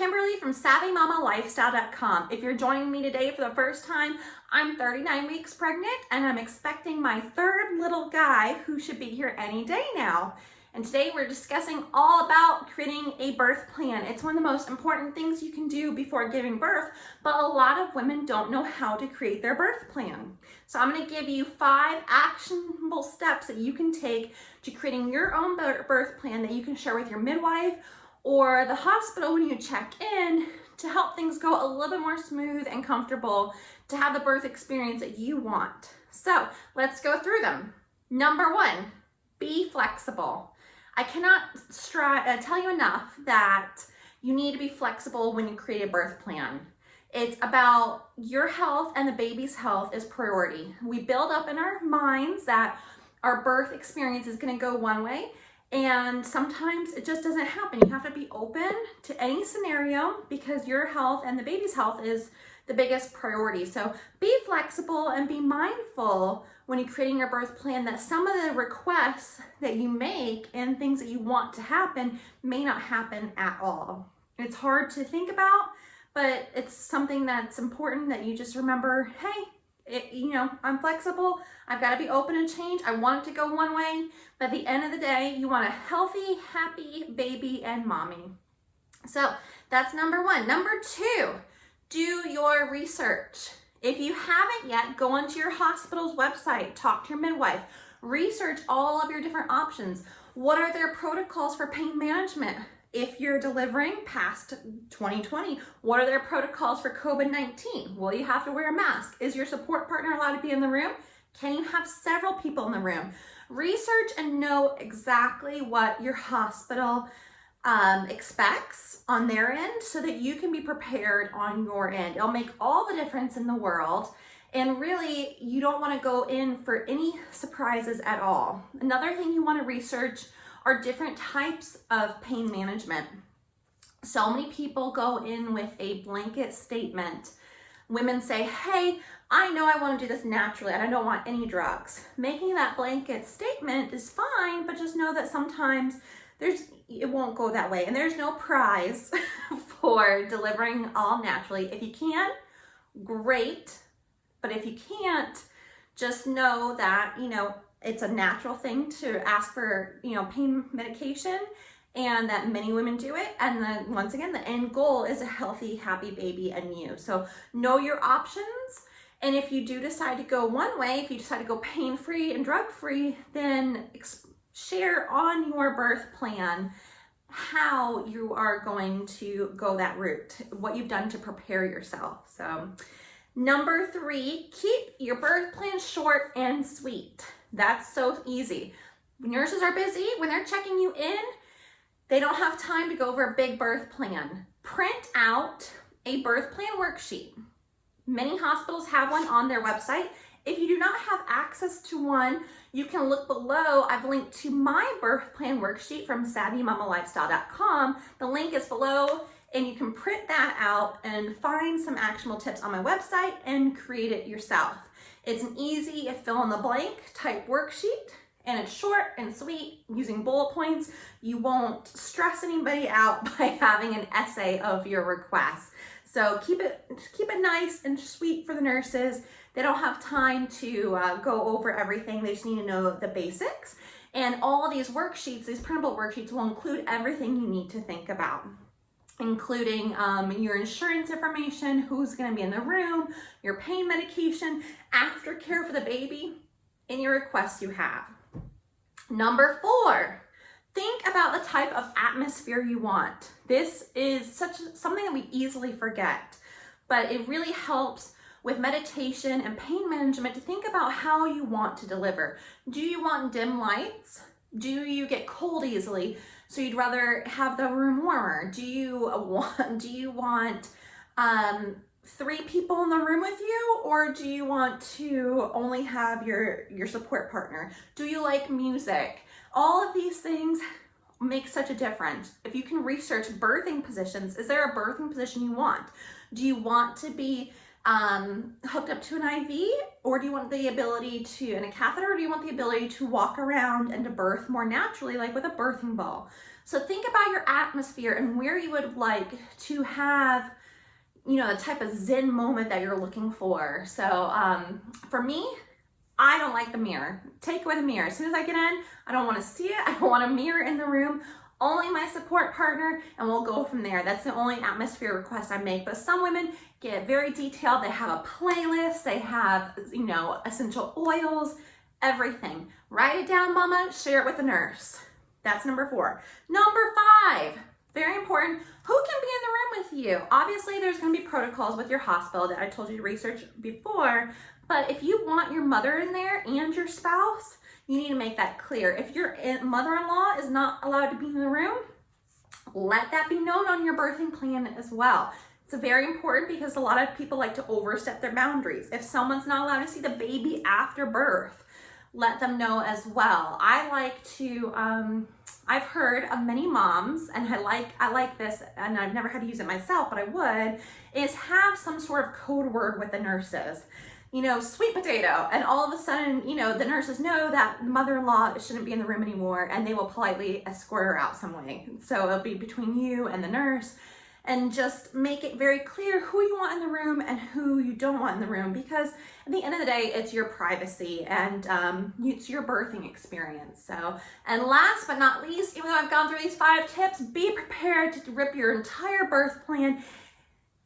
Kimberly from SavvyMamaLifestyle.com. If you're joining me today for the first time, I'm 39 weeks pregnant and I'm expecting my third little guy who should be here any day now. And today we're discussing all about creating a birth plan. It's one of the most important things you can do before giving birth, but a lot of women don't know how to create their birth plan. So I'm going to give you 5 actionable steps that you can take to creating your own birth plan that you can share with your midwife or the hospital when you check in to help things go a little bit more smooth and comfortable to have the birth experience that you want. So let's go through them. Number 1, be flexible. I cannot tell you enough that you need to be flexible when you create a birth plan. It's about your health and the baby's health is priority. We build up in our minds that our birth experience is going to go one way, and sometimes it just doesn't happen. You have to be open to any scenario because your health and the baby's health is the biggest priority. So be flexible and be mindful when you're creating your birth plan that some of the requests that you make and things that you want to happen may not happen at all. It's hard to think about, but it's something that's important that you just remember, hey, I'm flexible. I've got to be open to change. I want it to go one way, but at the end of the day, you want a healthy, happy baby and mommy. So that's number 1. Number 2, do your research. If you haven't yet, go onto your hospital's website, talk to your midwife, research all of your different options. What are their protocols for pain management? If you're delivering past 2020, what are their protocols for COVID-19? Will you have to wear a mask? Is your support partner allowed to be in the room? Can you have several people in the room? Research and know exactly what your hospital expects on their end so that you can be prepared on your end. It'll make all the difference in the world. And really, you don't want to go in for any surprises at all. Another thing you want to research are different types of pain management. So many people go in with a blanket statement. Women say, hey, I know I want to do this naturally and I don't want any drugs. Making that blanket statement is fine, but just know that sometimes it won't go that way. And there's no prize for delivering all naturally. If you can, great. But if you can't, just know that, it's a natural thing to ask for, pain medication and that many women do it. And then once again, the end goal is a healthy, happy baby and you. So know your options. And if you do decide to go one way, if you decide to go pain-free and drug-free, then share on your birth plan how you are going to go that route, what you've done to prepare yourself. So number 3, keep your birth plan short and sweet. That's so easy. Nurses are busy. When they're checking you in, they don't have time to go over a big birth plan. Print out a birth plan worksheet. Many hospitals have one on their website. If you do not have access to one, you can look below. I've linked to my birth plan worksheet from SavvyMamaLifestyle.com. The link is below, and you can print that out and find some actionable tips on my website and create it yourself. It's an easy fill in the blank type worksheet, and it's short and sweet using bullet points. You won't stress anybody out by having an essay of your requests. So keep it nice and sweet for the nurses. They don't have time to go over everything. They just need to know the basics. And all of these worksheets, these printable worksheets, will include everything you need to think about, including your insurance information, who's going to be in the room, your pain medication, aftercare for the baby, any requests you have. Number 4, think about the type of atmosphere you want. This is something that we easily forget, but it really helps with meditation and pain management to think about how you want to deliver. Do you want dim lights? Do you get cold easily, so you'd rather have the room warmer? Do you want 3 people in the room with you, or do you want to only have your support partner? Do you like music? All of these things make such a difference. If you can research birthing positions, is there a birthing position you want? Do you want to be hooked up to an IV, or do you want the ability to, in a catheter, or do you want the ability to walk around and to birth more naturally, like with a birthing ball? So think about your atmosphere and where you would like to have, you know, the type of zen moment that you're looking for. So for me, I don't like the mirror. Take away the mirror. As soon as I get in, I don't want to see it. I don't want a mirror in the room. Only my support partner, and we'll go from there. That's the only atmosphere request I make. But some women get very detailed. They have a playlist. They have, you know, essential oils, everything. Write it down, mama. Share it with the nurse. That's number 4. Number 5, very important. Who can be in the room with you? Obviously, there's going to be protocols with your hospital that I told you to research before. But if you want your mother in there and your spouse, you need to make that clear. If your mother-in-law is not allowed to be in the room, let that be known on your birthing plan as well. It's very important because a lot of people like to overstep their boundaries. If someone's not allowed to see the baby after birth, let them know as well. I like to, I've heard of many moms, and I like this, and I've never had to use it myself, but I would, is have some sort of code word with the nurses. You know, sweet potato, and all of a sudden, you know, the nurses know that the mother-in-law shouldn't be in the room anymore, and they will politely escort her out some way. So it'll be between you and the nurse, and just make it very clear who you want in the room and who you don't want in the room, because at the end of the day, it's your privacy and it's your birthing experience. So, and last but not least, even though I've gone through these 5 tips, be prepared to rip your entire birth plan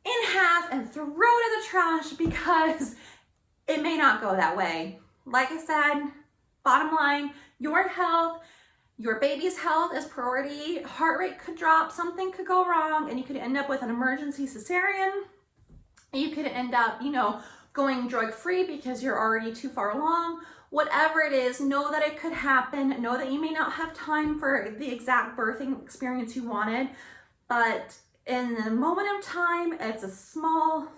in half and throw it in the trash, because it may not go that way. Like I said, bottom line, your health, your baby's health is priority. Heart rate could drop, something could go wrong, and you could end up with an emergency cesarean. You could end up, you know, going drug-free because you're already too far along. Whatever it is, know that it could happen. Know that you may not have time for the exact birthing experience you wanted, but in the moment of time, it's a small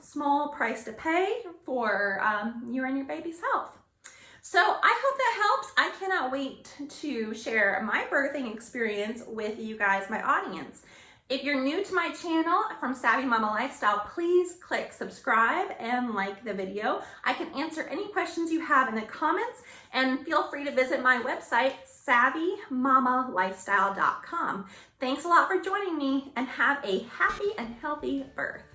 price to pay for you and your baby's health. So I hope that helps. I cannot wait to share my birthing experience with you guys, my audience. If you're new to my channel from Savvy Mama Lifestyle, please click subscribe and like the video. I can answer any questions you have in the comments, and feel free to visit my website, savvymamalifestyle.com. Thanks a lot for joining me, and have a happy and healthy birth.